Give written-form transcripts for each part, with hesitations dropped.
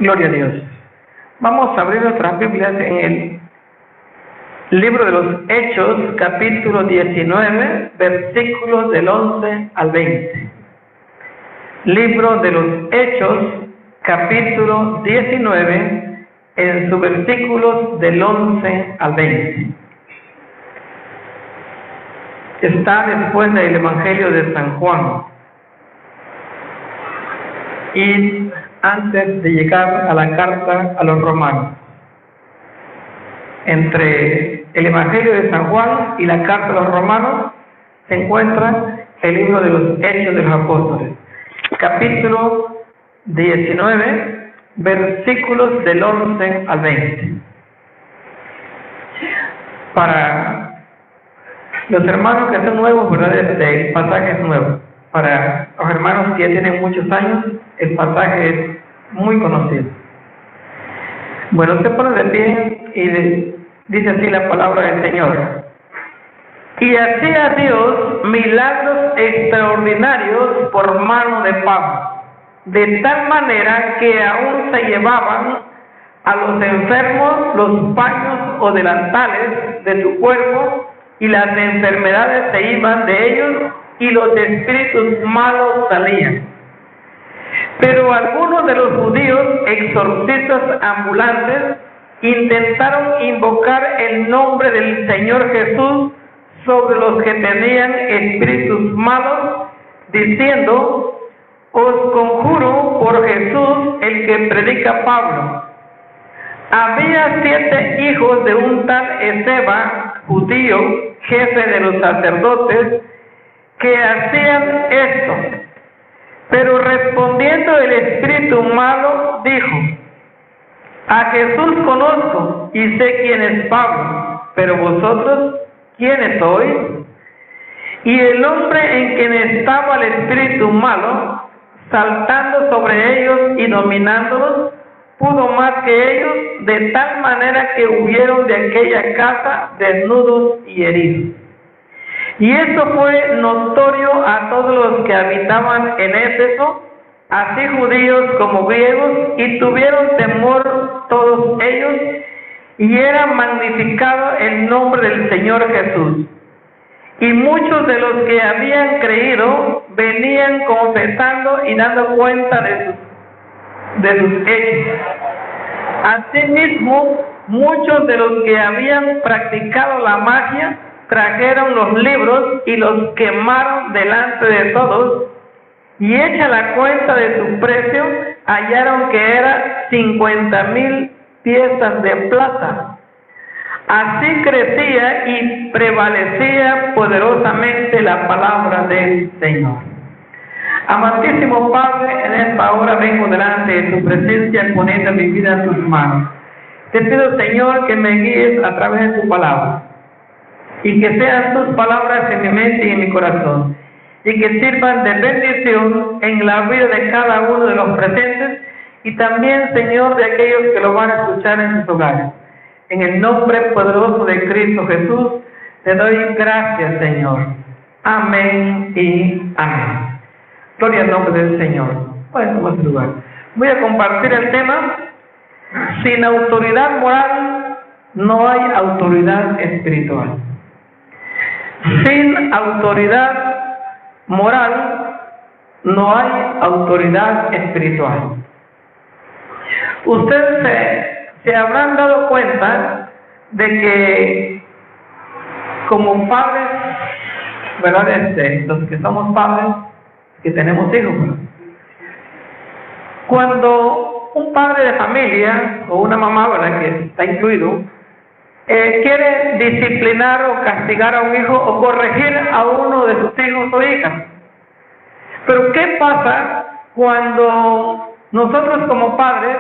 Gloria a Dios. Vamos a abrir nuestras Biblias en el libro de los Hechos, capítulo 19, versículos del 11 al 20. Libro de los Hechos, capítulo 19, en sus versículos del 11 al 20. Está después del Evangelio de San Juan. Y antes de llegar a la carta a los romanos. Entre el Evangelio de San Juan y la carta a los romanos se encuentra el libro de los Hechos de los Apóstoles, capítulo 19, versículos del 11 al 20. Para los hermanos que son nuevos, ¿verdad? El pasaje es nuevo. Para los hermanos que ya tienen muchos años, el pasaje es muy conocido. Bueno, se pone de pie y dice así la palabra del Señor. Y hacía Dios milagros extraordinarios por mano de Pablo, de tal manera que aún se llevaban a los enfermos los paños o delantales de su cuerpo, y las enfermedades se iban de ellos, y los espíritus malos salían. Pero algunos de los judíos exorcistas ambulantes intentaron invocar el nombre del Señor Jesús sobre los que tenían espíritus malos, diciendo: os conjuro por Jesús, el que predica Pablo. Había 7 hijos de un tal Esceva, judío, jefe de los sacerdotes, que hacían esto. Pero respondiendo el espíritu malo, dijo: a Jesús conozco y sé quién es Pablo, pero vosotros, ¿quiénes sois? Y el hombre en quien estaba el espíritu malo, saltando sobre ellos y dominándolos, pudo más que ellos, de tal manera que huyeron de aquella casa desnudos y heridos. Y esto fue notorio a todos los que habitaban en Éfeso, así judíos como griegos, y tuvieron temor todos ellos, y era magnificado el nombre del Señor Jesús. Y muchos de los que habían creído venían confesando y dando cuenta de sus hechos. Asimismo, muchos de los que habían practicado la magia trajeron los libros y los quemaron delante de todos, y hecha la cuenta de su precio, hallaron que era 50,000 piezas de plata. Así crecía y prevalecía poderosamente la palabra del Señor. Amantísimo Padre, en esta hora vengo delante de tu presencia poniendo mi vida en tus manos. Te pido, Señor, que me guíes a través de tu palabra, y que sean tus palabras en mi mente y en mi corazón, y que sirvan de bendición en la vida de cada uno de los presentes, y también, Señor, de aquellos que lo van a escuchar en sus hogares. En el nombre poderoso de Cristo Jesús, te doy gracias, Señor. Amén y amén. Gloria al nombre del Señor. Pueden tomar su lugar. Voy a compartir el tema: sin autoridad moral no hay autoridad espiritual. Sin autoridad moral no hay autoridad espiritual. Ustedes se habrán dado cuenta de que como padres, ¿verdad? Los que somos padres, que tenemos hijos, ¿verdad? Cuando un padre de familia o una mamá, ¿verdad?, que está incluido, quiere disciplinar o castigar a un hijo o corregir a uno de sus hijos o hijas. Pero ¿qué pasa cuando nosotros como padres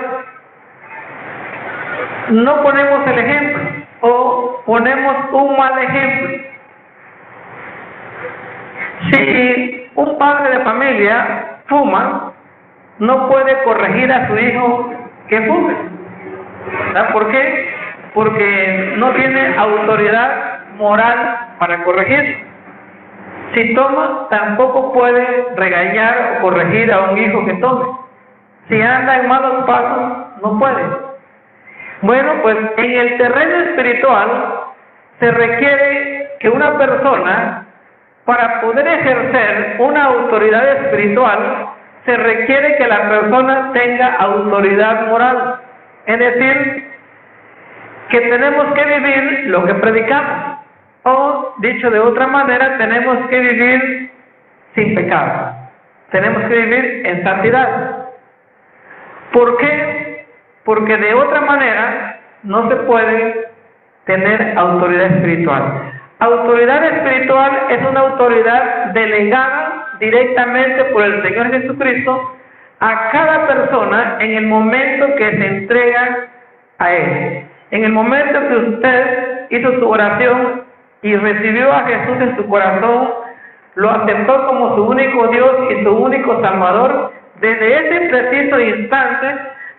no ponemos el ejemplo o ponemos un mal ejemplo? Si un padre de familia fuma, no puede corregir a su hijo que fume. ¿Sabes por qué? Porque no tiene autoridad moral para corregir. Si toma, tampoco puede regañar o corregir a un hijo que tome. Si anda en malos pasos, no puede. Bueno, pues en el terreno espiritual se requiere que una persona, para poder ejercer una autoridad espiritual, se requiere que la persona tenga autoridad moral. Es decir, que tenemos que vivir lo que predicamos. O, dicho de otra manera, tenemos que vivir sin pecado. Tenemos que vivir en santidad. ¿Por qué? Porque de otra manera no se puede tener autoridad espiritual. Autoridad espiritual es una autoridad delegada directamente por el Señor Jesucristo a cada persona en el momento que se entrega a Él. En el momento que usted hizo su oración y recibió a Jesús en su corazón, lo aceptó como su único Dios y su único Salvador, desde ese preciso instante,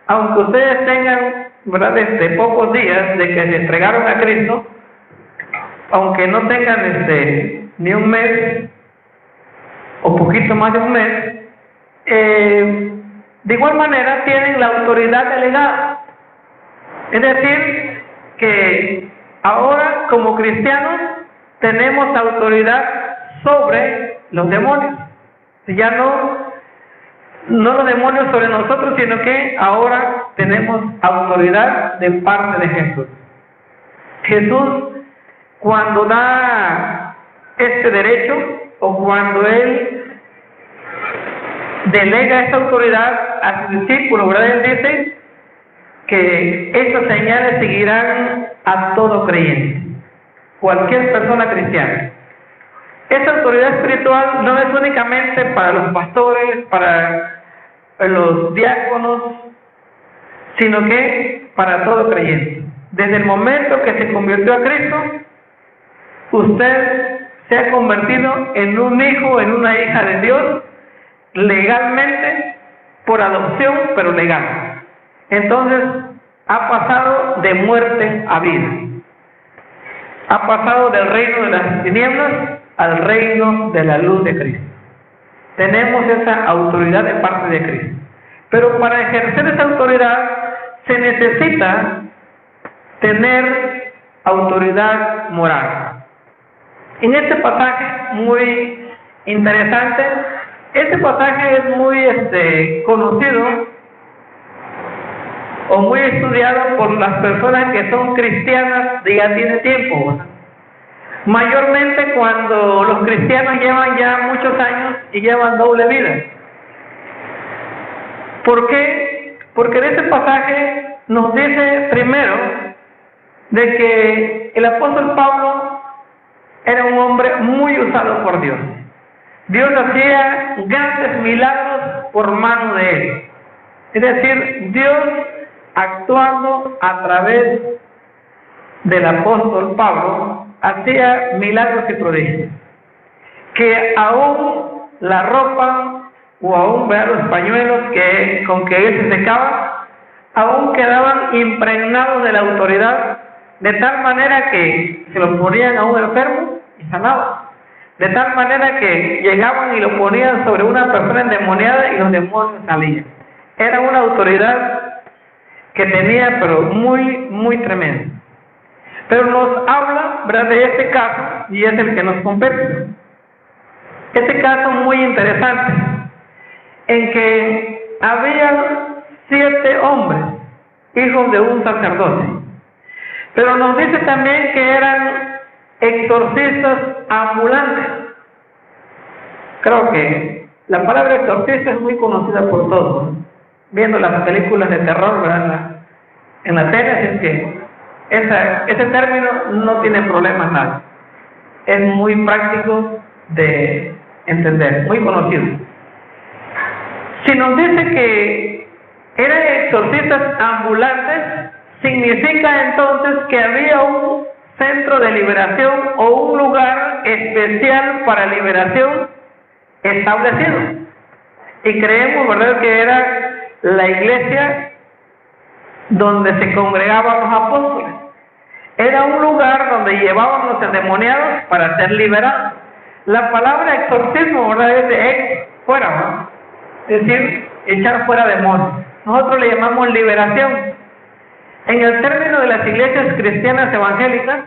aunque ustedes tengan, ¿verdad?, desde pocos días de que se entregaron a Cristo, aunque no tengan ni un mes o poquito más de un mes, de igual manera tienen la autoridad delegada. Es decir, que ahora como cristianos tenemos autoridad sobre los demonios. Ya no los demonios sobre nosotros, sino que ahora tenemos autoridad de parte de Jesús. Jesús, cuando da este derecho, o cuando Él delega esta autoridad a sus discípulos, ¿verdad?, Él dice que estas señales seguirán a todo creyente, cualquier persona cristiana. Esta autoridad espiritual no es únicamente para los pastores, para los diáconos, sino que para todo creyente. Desde el momento que se convirtió a Cristo, usted se ha convertido en un hijo, en una hija de Dios, legalmente, por adopción, pero legal. Entonces, ha pasado de muerte a vida. Ha pasado del reino de las tinieblas al reino de la luz de Cristo. Tenemos esa autoridad de parte de Cristo. Pero para ejercer esa autoridad se necesita tener autoridad moral. En este pasaje muy interesante, este pasaje es muy conocido o muy estudiado por las personas que son cristianas de ya tiene tiempo. Mayormente cuando los cristianos llevan ya muchos años y llevan doble vida. ¿Por qué? Porque en este pasaje nos dice primero de que el apóstol Pablo era un hombre muy usado por Dios. Dios hacía grandes milagros por mano de él. Es decir, Dios actuando a través del apóstol Pablo hacía milagros y prodigios. Que aún la ropa o aún los pañuelos con que él se secaba, aún quedaban impregnados de la autoridad, de tal manera que se lo ponían a un enfermo y sanaba. De tal manera que llegaban y lo ponían sobre una persona endemoniada y los demonios salían. Era una autoridad que tenía, pero muy, muy tremenda. Pero nos habla, ¿verdad?, de este caso, y es el que nos compete. Este caso muy interesante, en que había 7 hombres, hijos de un sacerdote. Pero nos dice también que eran exorcistas ambulantes. Creo que la palabra exorcista es muy conocida por todos, ¿no? Viendo las películas de terror, ¿verdad?, en la tele, así es que ese término no tiene problemas nada. Es muy práctico de entender, muy conocido. Si nos dice que eran exorcistas ambulantes, significa entonces que había un centro de liberación o un lugar especial para liberación establecido. Y creemos, ¿verdad?, que era la iglesia donde se congregaban los apóstoles. Era un lugar donde llevaban los endemoniados para ser liberados. La palabra exorcismo, ¿verdad?, es de ex, fuera, ¿no? Es decir, echar fuera demonios. nosotros le llamamos liberación. En el término de las iglesias cristianas evangélicas,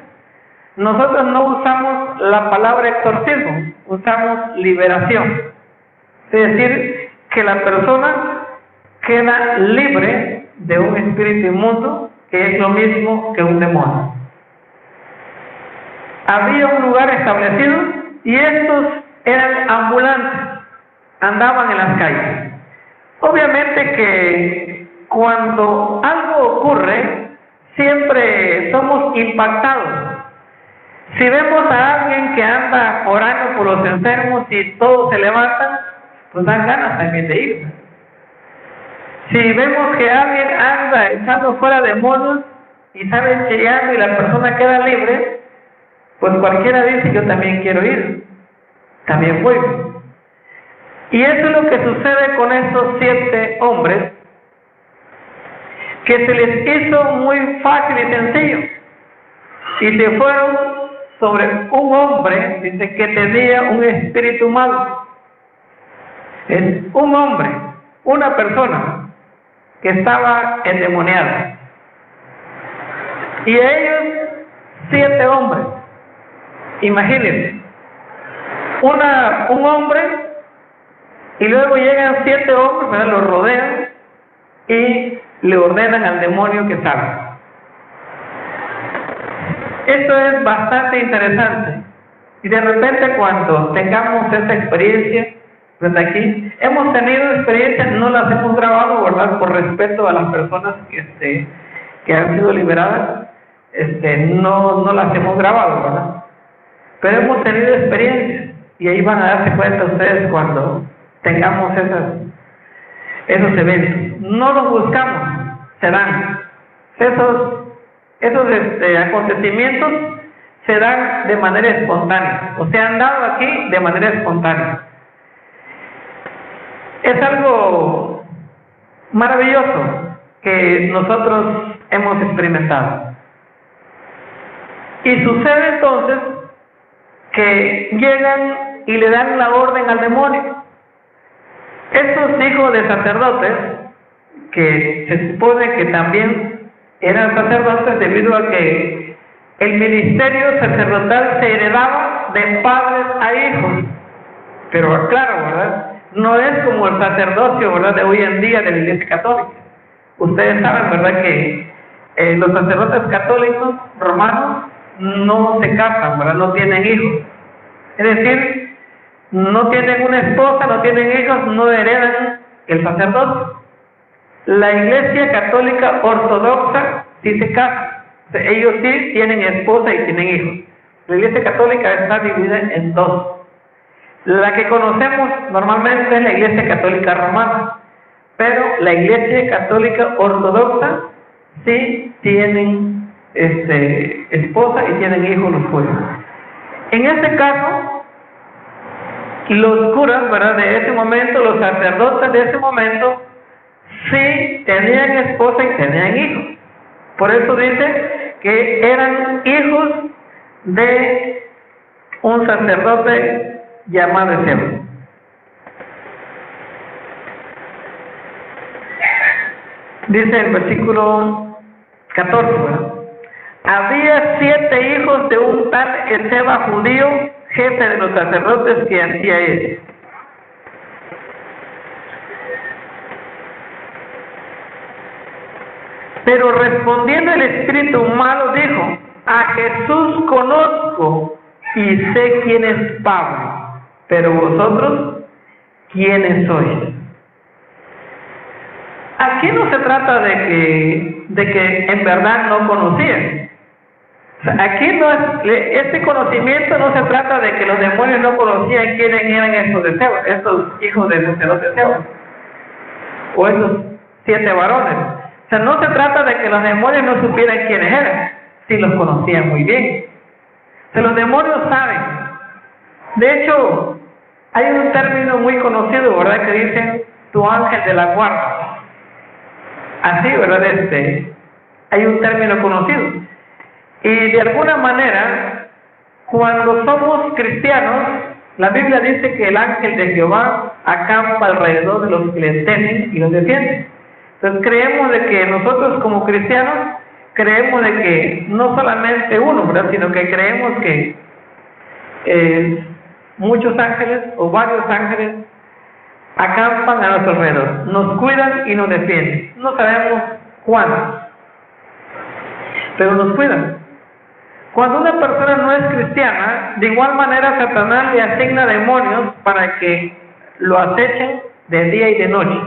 nosotros no usamos la palabra exorcismo, usamos liberación. Es decir, que la persona queda libre de un espíritu inmundo, que es lo mismo que un demonio. Había un lugar establecido y estos eran ambulantes, andaban en las calles. Obviamente que cuando algo ocurre, siempre somos impactados. Si vemos a alguien que anda orando por los enfermos y todos se levantan, pues dan ganas también de irse. Si vemos que alguien anda echando fuera demonios y sale chillando y la persona queda libre, pues cualquiera dice, yo también quiero ir, también voy. Y eso es lo que sucede con estos 7 hombres, que se les hizo muy fácil y sencillo, y se fueron sobre un hombre, dice, que tenía un espíritu malo. Es un hombre, una persona que estaba endemoniada. Y ellos, 7 hombres, imagínense, un hombre, y luego llegan 7 hombres, ¿verdad? Lo rodean y le ordenan al demonio que salga. Esto es bastante interesante. Y de repente cuando tengamos esta experiencia, pues aquí hemos tenido experiencias, no las hemos grabado, ¿verdad? Por respeto a las personas que han sido liberadas, no las hemos grabado, ¿verdad? Pero hemos tenido experiencias y ahí van a darse cuenta ustedes cuando tengamos esos eventos. No los buscamos, se dan. Esos acontecimientos se dan de manera espontánea, o se han dado aquí de manera espontánea. Es algo maravilloso que nosotros hemos experimentado. Y sucede entonces que llegan y le dan la orden al demonio. Estos hijos de sacerdotes, que se supone que también eran sacerdotes debido a que el ministerio sacerdotal se heredaba de padres a hijos. Pero claro, ¿verdad? No es como el sacerdocio, ¿verdad?, de hoy en día de la Iglesia Católica. Ustedes saben, ¿verdad?, que los sacerdotes católicos romanos no se casan, ¿verdad?, no tienen hijos. Es decir, no tienen una esposa, no tienen hijos, no heredan el sacerdocio. La Iglesia Católica Ortodoxa sí se casa. O sea, ellos sí tienen esposa y tienen hijos. La Iglesia Católica está dividida en 2. La que conocemos normalmente es la Iglesia Católica Romana, pero la Iglesia Católica Ortodoxa sí tienen esposa y tienen hijos los jueces. En este caso, los curas, ¿verdad?, de ese momento, los sacerdotes de ese momento, sí tenían esposa y tenían hijos. Por eso dice que eran hijos de un sacerdote llamado Ezebro. Dice el versículo 14, ¿verdad? Había 7 hijos de un tal Ezeba judío, jefe de los sacerdotes, que hacía eso. Pero respondiendo el espíritu malo dijo: a Jesús conozco y sé quién es Pablo, pero vosotros, ¿quiénes sois? Aquí no se trata de que en verdad no conocían. O sea, aquí no es, este conocimiento no se trata de que los demonios no conocían quiénes eran estos hijos del sacerdote Ezebro, o esos 7 varones. O sea, no se trata de que los demonios no supieran quiénes eran, si los conocían muy bien. O sea, los demonios saben. De hecho, hay un término muy conocido, ¿verdad?, que dicen tu ángel de la guarda. Así, ¿verdad? Hay un término conocido. Y de alguna manera, cuando somos cristianos, la Biblia dice que el ángel de Jehová acampa alrededor de los que le temen y los defienden. Entonces creemos de que nosotros como cristianos creemos de que no solamente uno, ¿verdad? Sino que creemos que muchos ángeles o varios ángeles acampan a nuestro alrededor, nos cuidan y nos defienden. No sabemos cuántos, pero nos cuidan. Cuando una persona no es cristiana, de igual manera Satanás le asigna demonios para que lo acechen de día y de noche,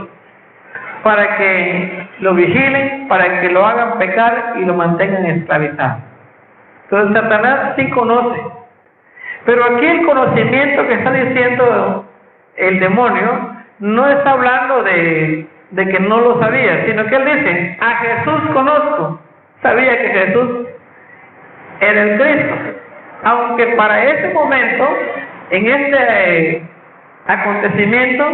para que lo vigilen, para que lo hagan pecar y lo mantengan esclavizado. Entonces Satanás sí conoce, pero aquí el conocimiento que está diciendo el demonio no está hablando de que no lo sabía, sino que él dice: a Jesús conozco. Sabía que Jesús era el Cristo, aunque para ese momento, en este acontecimiento,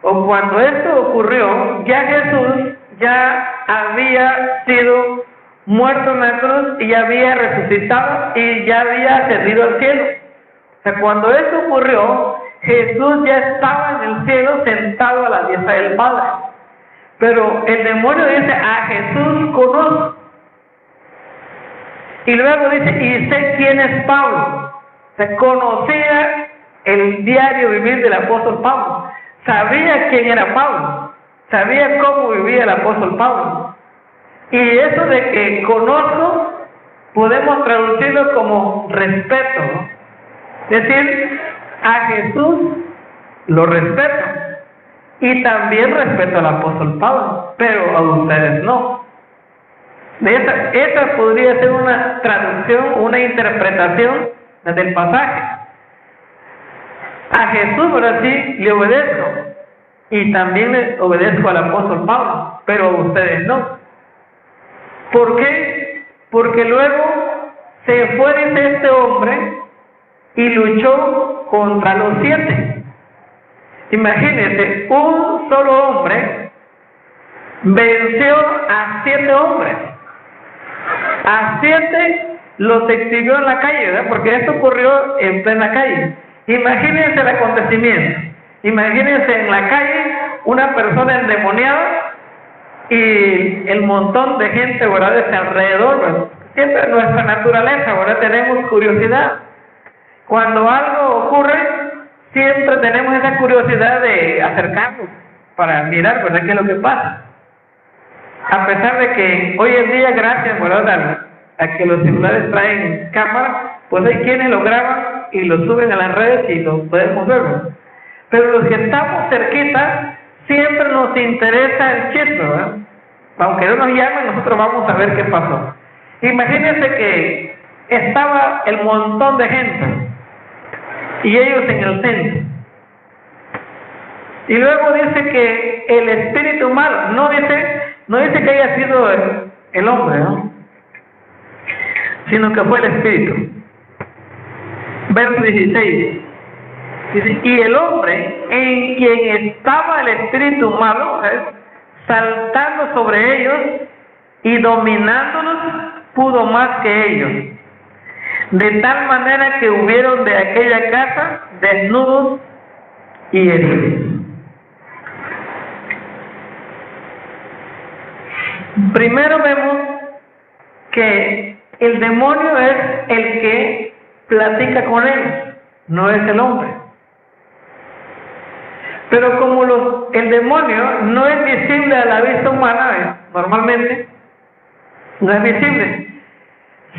o cuando esto ocurrió, ya Jesús ya había sido muerto en la cruz y ya había resucitado y ya había ascendido al cielo. O sea, cuando esto ocurrió, Jesús ya estaba en el cielo sentado a la diestra del Padre. Pero el demonio dice: a Jesús conozco. Y luego dice: y sé quién es Pablo. Se conocía el diario vivir del apóstol Pablo. Sabía quién era Pablo. Sabía cómo vivía el apóstol Pablo. Y eso de que conozco, podemos traducirlo como respeto, ¿no? Es decir, a Jesús lo respeto. Y también respeto al apóstol Pablo, pero a ustedes no. Esta podría ser una traducción, una interpretación del pasaje. A Jesús, ahora sí, le obedezco. Y también le obedezco al apóstol Pablo, pero a ustedes no. ¿Por qué? Porque luego se fue de este hombre y luchó contra los 7. Imagínense, un solo hombre venció a 7 hombres. A 7 los exhibió en la calle, ¿verdad? Porque esto ocurrió en plena calle. Imagínense el acontecimiento. Imagínense en la calle una persona endemoniada y el montón de gente, ¿verdad?, de alrededor, ¿verdad? Siempre nuestra naturaleza, ¿verdad?, tenemos curiosidad. Cuando algo ocurre, siempre tenemos esa curiosidad de acercarnos para mirar, ¿verdad?, qué es lo que pasa. A pesar de que hoy en día, gracias, ¿verdad?, a que los celulares traen cámara, pues hay quienes lo graban y lo suben a las redes y lo podemos ver, ¿verdad? Pero los que estamos cerquita, siempre nos interesa el chisme, ¿verdad? Aunque no nos llamen, nosotros vamos a ver qué pasó. Imagínense que estaba el montón de gente y ellos en el centro. Y luego dice que el espíritu malo, no dice que haya sido el hombre, ¿no?, sino que fue el espíritu. Verso 16. Dice: y el hombre en quien estaba el espíritu malo, saltando sobre ellos y dominándolos, pudo más que ellos, de tal manera que hubieron de aquella casa desnudos y heridos. Primero vemos que el demonio es el que platica con ellos, no es el hombre. Pero como el demonio no es visible a la vista humana, normalmente no es visible.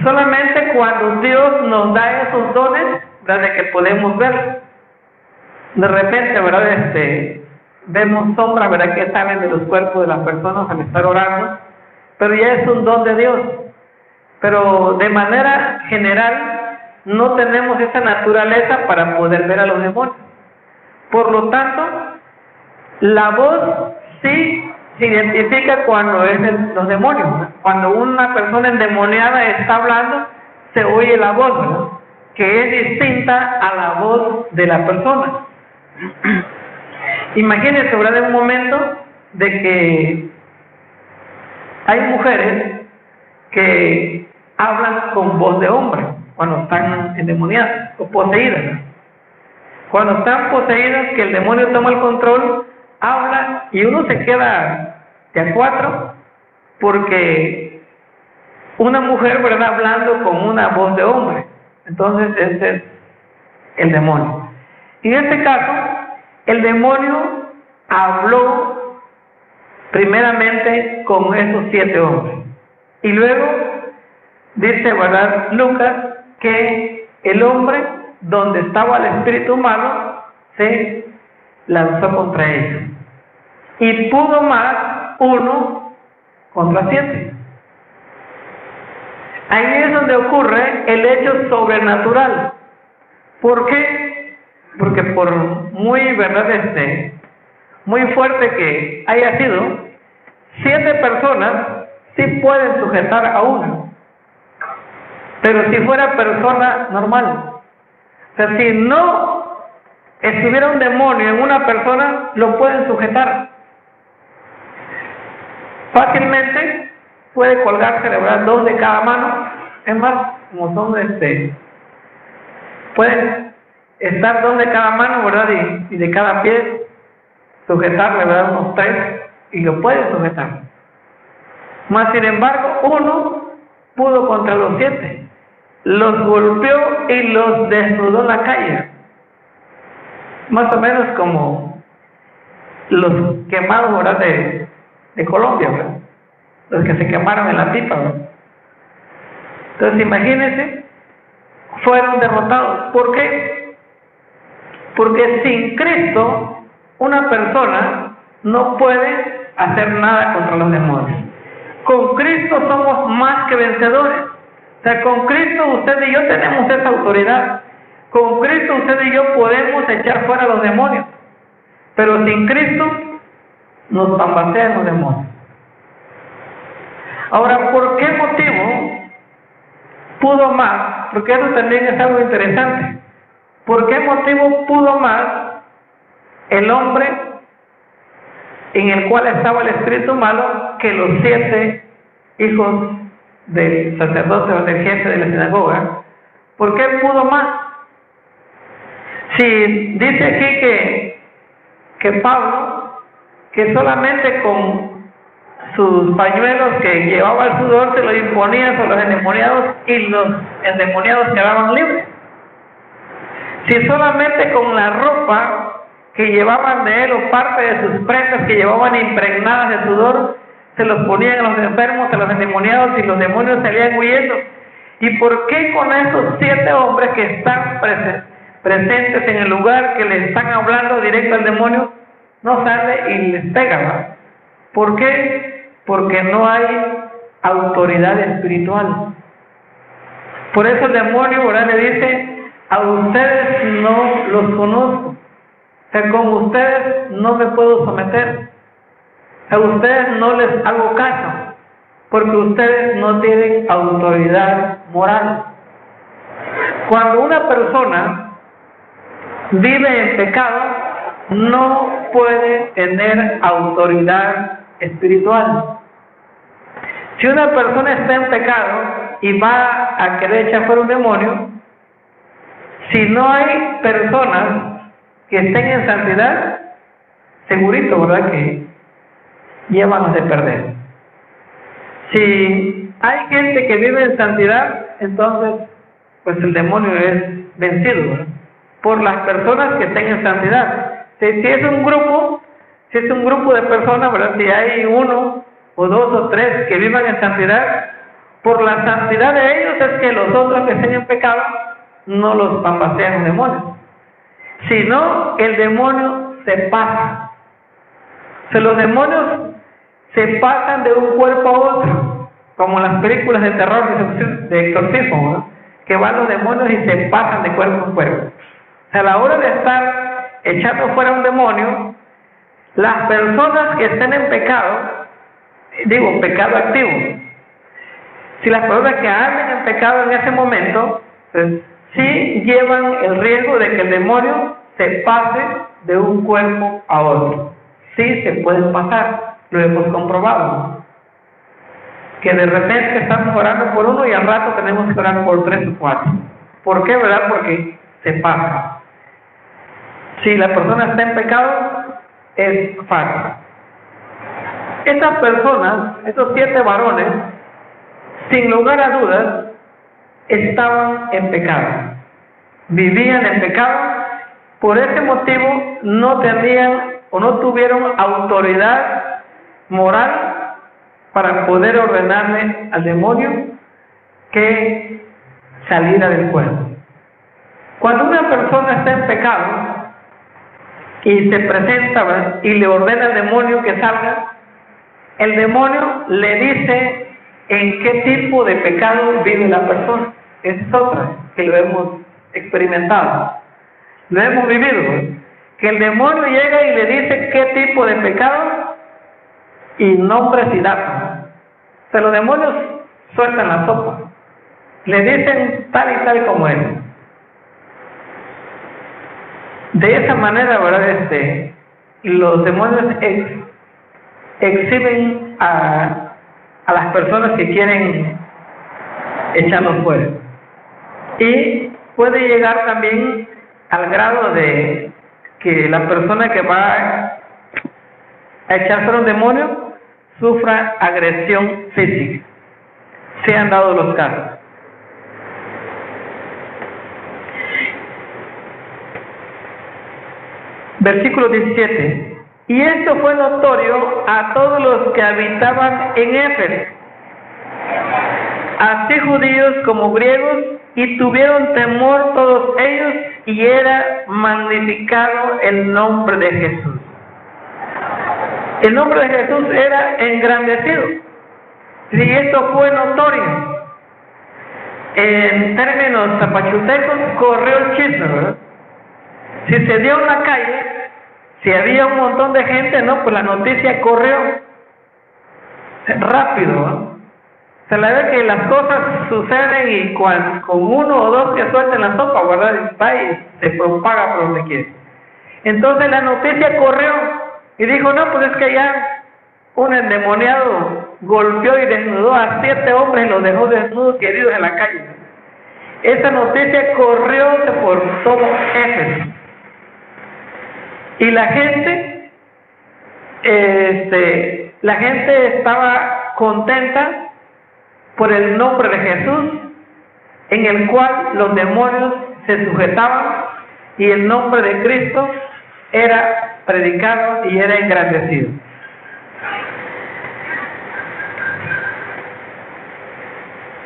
Solamente cuando Dios nos da esos dones, ¿verdad?, de que podemos ver. De repente, ¿verdad?, vemos sombras, ¿verdad?, que salen de los cuerpos de las personas al estar orando, pero ya es un don de Dios. Pero de manera general no tenemos esa naturaleza para poder ver a los demonios. Por lo tanto, la voz sí se identifica cuando es los demonios, ¿no? Cuando una persona endemoniada está hablando, se oye la voz, ¿no?, que es distinta a la voz de la persona. Imagínense, ¿verdad?, en un momento de que hay mujeres que hablan con voz de hombre cuando están endemoniadas o poseídas, ¿no? Cuando están poseídas, que el demonio toma el control, habla y uno se queda de a 4, porque una mujer, ¿verdad?, hablando con una voz de hombre. Entonces, este es el demonio. En este caso, el demonio habló primeramente con esos 7 hombres. Y luego dice, ¿verdad?, Lucas, que el hombre donde estaba el espíritu malo se lanzó contra ellos. Y pudo más 1 contra 7. Ahí es donde ocurre el hecho sobrenatural. ¿Por qué? Porque por muy, ¿verdad?, muy fuerte que haya sido, 7 personas sí pueden sujetar a uno. Pero si fuera persona normal, o sea, si no estuviera un demonio en una persona, lo pueden sujetar. Fácilmente puede colgarse, ¿verdad?, 2 de cada mano. Es más, como son pueden estar 2 de cada mano, ¿verdad?, y de cada pie sujetarle, ¿verdad?, unos 3, y lo puede sujetar. Mas sin embargo, 1 pudo contra los 7, los golpeó y los desnudó en la calle, más o menos como los quemados, ¿verdad?, de Colombia, ¿verdad?, los que se quemaron en la pipa, ¿verdad? Entonces imagínense, fueron derrotados. ¿Por qué? Porque sin Cristo una persona no puede hacer nada contra los demonios. Con Cristo somos más que vencedores. O sea, con Cristo usted y yo tenemos esa autoridad. Con Cristo usted y yo podemos echar fuera a los demonios. Pero sin Cristo nos tambacean los demonios. Ahora, ¿por qué motivo pudo más? Porque eso también es algo interesante. ¿Por qué motivo pudo más el hombre en el cual estaba el espíritu malo que los 7 hijos del sacerdote o del jefe de la sinagoga? ¿Por qué pudo más? Si dice aquí que Pablo, que solamente con sus pañuelos que llevaba el sudor se lo imponía sobre los endemoniados y los endemoniados quedaban libres. Si solamente con la ropa que llevaban de él o parte de sus prendas que llevaban impregnadas de sudor se los ponían a los enfermos, a los endemoniados, y los demonios salían huyendo. ¿Y por qué con esos 7 hombres que están presentes en el lugar, que le están hablando directo al demonio, no sale y les pega, ¿verdad? ¿Por qué? Porque no hay autoridad espiritual. Por eso el demonio, ¿verdad?, le dice: a ustedes no los conozco, o sea, con ustedes no me puedo someter, a ustedes no les hago caso, porque ustedes no tienen autoridad moral. Cuando una persona vive en pecado, no puede tener autoridad espiritual. Si una persona está en pecado y va a querer echar fuera un demonio, si no hay personas que estén en santidad, segurito, ¿verdad?, que llevan de perder. Si hay gente que vive en santidad, entonces pues el demonio es vencido, ¿verdad?, por las personas que estén en santidad. Si es un grupo de personas, ¿verdad?, si hay 1 o 2 o 3 que vivan en santidad, por la santidad de ellos es que los otros que estén en pecado no los papasean los demonios. Si no, el demonio se pasa. O sea, los demonios se pasan de un cuerpo a otro, como en las películas de terror de exorcismo, ¿no?, que van los demonios y se pasan de cuerpo en cuerpo. O sea, a la hora de estar echando fuera un demonio, las personas que estén en pecado, digo, pecado activo, si las personas que anden en pecado en ese momento, pues sí llevan el riesgo de que el demonio se pase de un cuerpo a otro. Sí se puede pasar, lo hemos comprobado. Que de repente estamos orando por uno y al rato tenemos que orar por 3 o 4. ¿Por qué, verdad? Porque se pasa. Si la persona está en pecado, es fácil. Estas personas, estos 7 varones, sin lugar a dudas, estaban en pecado. Vivían en pecado. Por ese motivo no tenían o no tuvieron autoridad moral para poder ordenarle al demonio que saliera del cuerpo. Cuando una persona está en pecado y se presenta, ¿verdad?, y le ordena al demonio que salga, el demonio le dice en qué tipo de pecado vive la persona. Esa es otra que lo hemos experimentado, lo hemos vivido, ¿verdad? Que el demonio llega y le dice qué tipo de pecado y nombres y datos. O sea, los demonios sueltan la sopa, le dicen tal y tal como es. De esa manera, ¿verdad? Los demonios exhiben a las personas que quieren echarlos fuera. Y puede llegar también al grado de que la persona que va a echar fuera un demonio sufra agresión física. Se han dado los casos. Versículo 17. Y esto fue notorio a todos los que habitaban en Éfeso, así judíos como griegos, y tuvieron temor todos ellos, y era magnificado el nombre de Jesús. El nombre de Jesús era engrandecido. Y esto fue notorio. En términos zapachutecos, corrió el chisme, ¿verdad? Si se dio en la calle, si había un montón de gente, no, pues la noticia corrió rápido, ¿no? Se le ve que las cosas suceden y con uno o dos que suelten la sopa, ¿verdad? Va y se propaga por donde quiere. Entonces la noticia corrió y dijo, no, pues es que ya un endemoniado golpeó y desnudó a 7 hombres y los dejó desnudos y heridos en la calle. Esa noticia corrió por todo Éfeso. Y la gente estaba contenta por el nombre de Jesús, en el cual los demonios se sujetaban, y el nombre de Cristo era predicado y era engrandecido.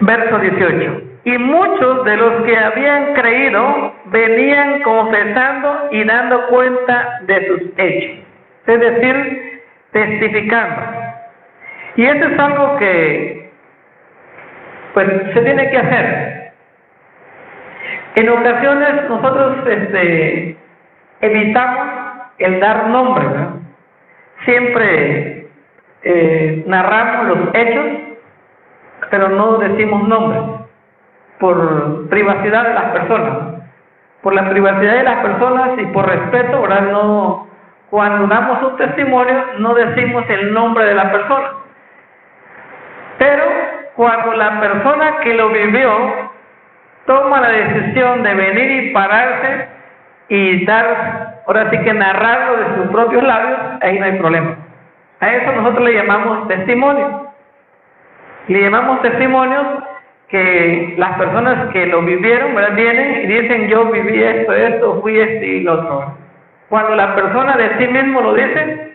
Verso 18. Y muchos de los que habían creído venían confesando y dando cuenta de sus hechos, es decir, testificando. Y eso es algo que pues se tiene que hacer. En ocasiones nosotros evitamos el dar nombre, ¿verdad? Siempre narramos los hechos, pero no decimos nombres, por privacidad de las personas, por la privacidad de las personas y por respeto, ¿verdad? No, cuando damos un testimonio no decimos el nombre de la persona, pero cuando la persona que lo vivió toma la decisión de venir y pararse y dar, ahora sí que narrarlo de sus propios labios, ahí no hay problema. A eso nosotros le llamamos testimonio. Le llamamos testimonios que las personas que lo vivieron, ¿verdad?, vienen y dicen, yo viví esto, fui y lo otro. Cuando la persona de sí mismo lo dice,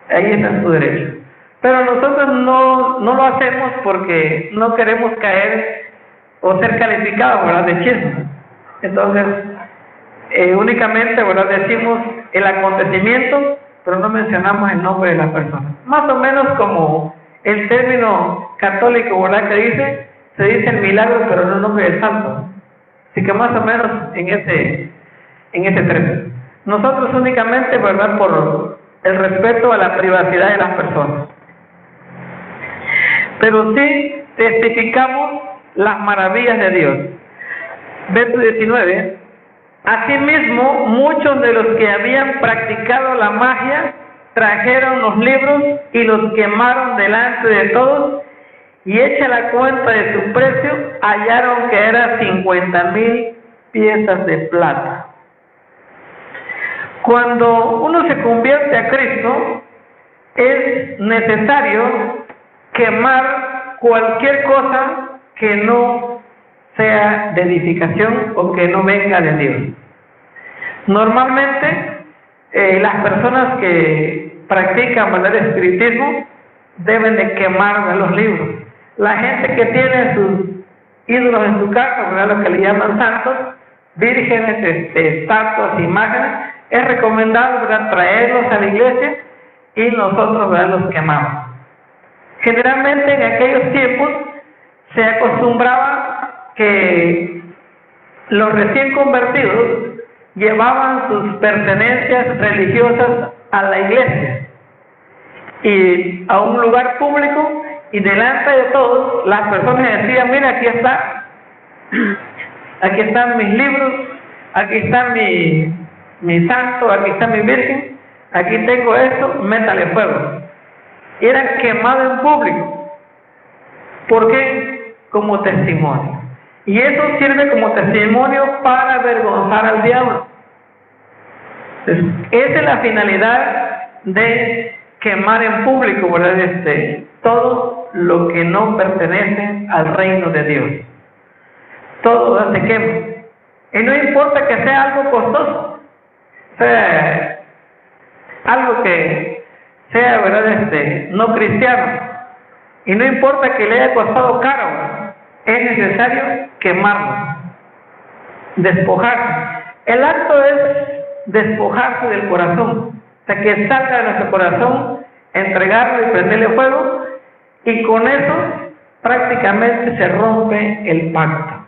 ahí está en su derecho. Pero nosotros no lo hacemos porque no queremos caer o ser calificados, ¿verdad?, de chisme. Entonces, únicamente, ¿verdad?, decimos el acontecimiento, pero no mencionamos el nombre de la persona. Más o menos como el término católico, ¿verdad?, que dice, se dice el milagro, pero no el nombre del santo. Así que más o menos en ese término. Nosotros únicamente, ¿verdad?, por el respeto a la privacidad de las personas. Pero sí testificamos las maravillas de Dios. Verso 19. Asimismo, muchos de los que habían practicado la magia trajeron los libros y los quemaron delante de todos, y hecha la cuenta de su precio, hallaron que eran 50,000 piezas de plata. Cuando uno se convierte a Cristo, es necesario quemar cualquier cosa que no sea de edificación o que no venga de Dios. Normalmente, las personas que practican el espiritismo deben de quemar los libros. La gente que tiene sus ídolos en su casa, ¿verdad?, lo que le llaman santos, vírgenes, estatuas, imágenes, es recomendado, ¿verdad?, traerlos a la iglesia y nosotros, ¿verdad?, los quemamos. Generalmente en aquellos tiempos se acostumbraba que los recién convertidos llevaban sus pertenencias religiosas a la iglesia y a un lugar público, y delante de todos las personas decían: mira, aquí están mis libros, aquí está mi santo, aquí está mi virgen, aquí tengo esto, métale fuego. Y eran quemados en público. ¿Por qué? Como testimonio. Y eso sirve como testimonio para avergonzar al diablo. Entonces, esa es la finalidad de quemar en público, ¿verdad? Todo lo que no pertenece al reino de Dios. Todo se quema. Y no importa que sea algo costoso, sea algo que sea, ¿verdad?, no cristiano. Y no importa que le haya costado caro, es necesario quemarlo, despojarse. El acto es despojarse del corazón, o sea, que salga de nuestro corazón, entregarlo y prenderle fuego, y con eso prácticamente se rompe el pacto.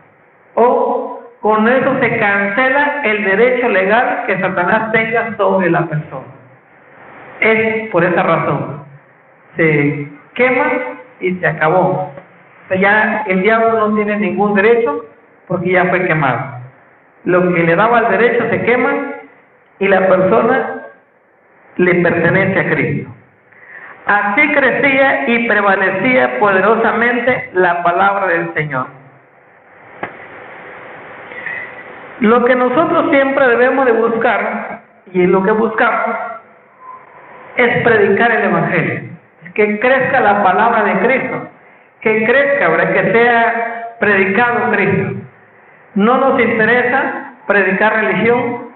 O con eso se cancela el derecho legal que Satanás tenga sobre la persona. Es por esa razón. Se quema y se acabó. O sea, ya el diablo no tiene ningún derecho porque ya fue quemado. Lo que le daba el derecho se quema y la persona le pertenece a Cristo. Así crecía y prevalecía poderosamente la palabra del Señor. Lo que nosotros siempre debemos de buscar, y lo que buscamos, es predicar el Evangelio, que crezca la palabra de Cristo, que crezca, ¿verdad?, que sea predicado Cristo. No nos interesa predicar religión,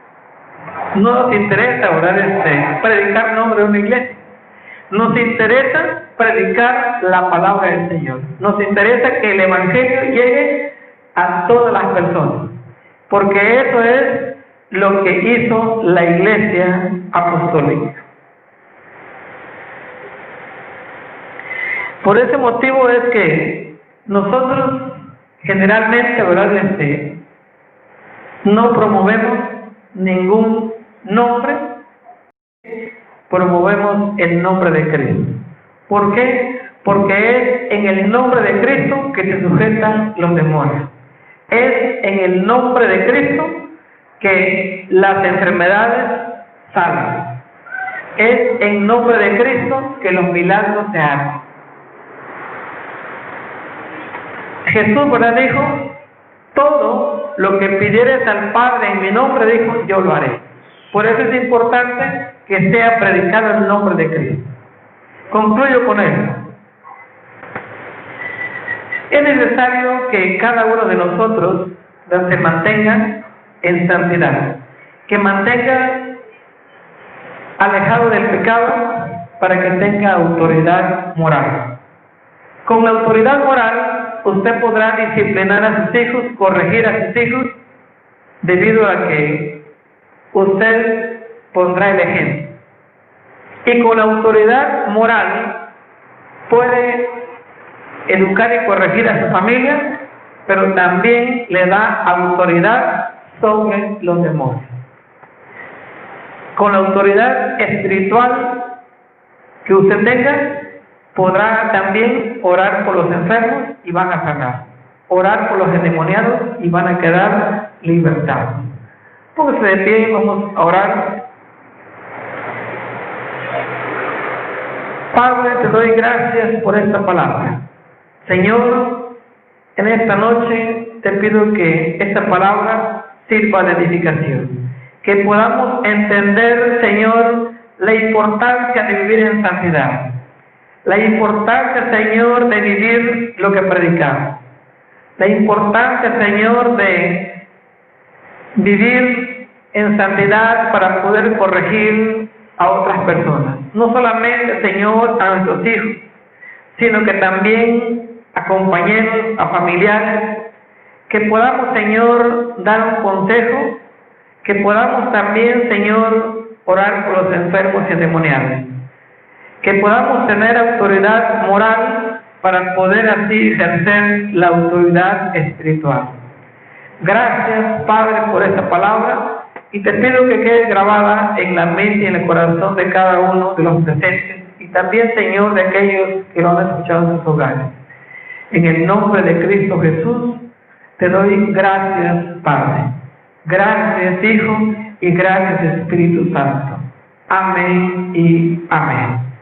no nos interesa, ¿verdad?, predicar nombre de una iglesia. Nos interesa predicar la palabra del Señor. Nos interesa que el Evangelio llegue a todas las personas, porque eso es lo que hizo la Iglesia Apostólica. Por ese motivo es que nosotros generalmente, ¿verdad?, no promovemos ningún nombre, promovemos el nombre de Cristo. ¿Por qué? Porque es en el nombre de Cristo que se sujetan los demonios. Es en el nombre de Cristo que las enfermedades salen. Es en nombre de Cristo que los milagros se hacen. Jesús, ¿verdad?, dijo: todo lo que pidieres al Padre en mi nombre, dijo, yo lo haré. Por eso es importante que sea predicado el nombre de Cristo. Concluyo con esto. Es necesario que cada uno de nosotros se mantenga en santidad, que mantenga alejado del pecado para que tenga autoridad moral. Con la autoridad moral, usted podrá disciplinar a sus hijos, corregir a sus hijos, debido a que usted pondrá el ejemplo. Y con la autoridad moral puede educar y corregir a su familia, pero también le da autoridad sobre los demonios. Con la autoridad espiritual que usted tenga, podrá también orar por los enfermos y van a sanar, orar por los endemoniados y van a quedar libertados. Póngase de pie y vamos a orar. Padre, te doy gracias por esta palabra. Señor, en esta noche te pido que esta palabra sirva de edificación, que podamos entender, Señor, la importancia de vivir en santidad, la importancia, Señor, de vivir lo que predicamos, la importancia, Señor, de vivir en santidad para poder corregir a otras personas. No solamente, Señor, a nuestros hijos, sino que también a compañeros, a familiares, que podamos, Señor, dar un consejo, que podamos también, Señor, orar por los enfermos y endemoniados, que podamos tener autoridad moral para poder así ejercer la autoridad espiritual. Gracias, Padre, por esta palabra, y te pido que quede grabada en la mente y en el corazón de cada uno de los presentes, y también, Señor, de aquellos que lo han escuchado en sus hogares. En el nombre de Cristo Jesús, te doy gracias, Padre. Gracias, Hijo, y gracias, Espíritu Santo. Amén y amén.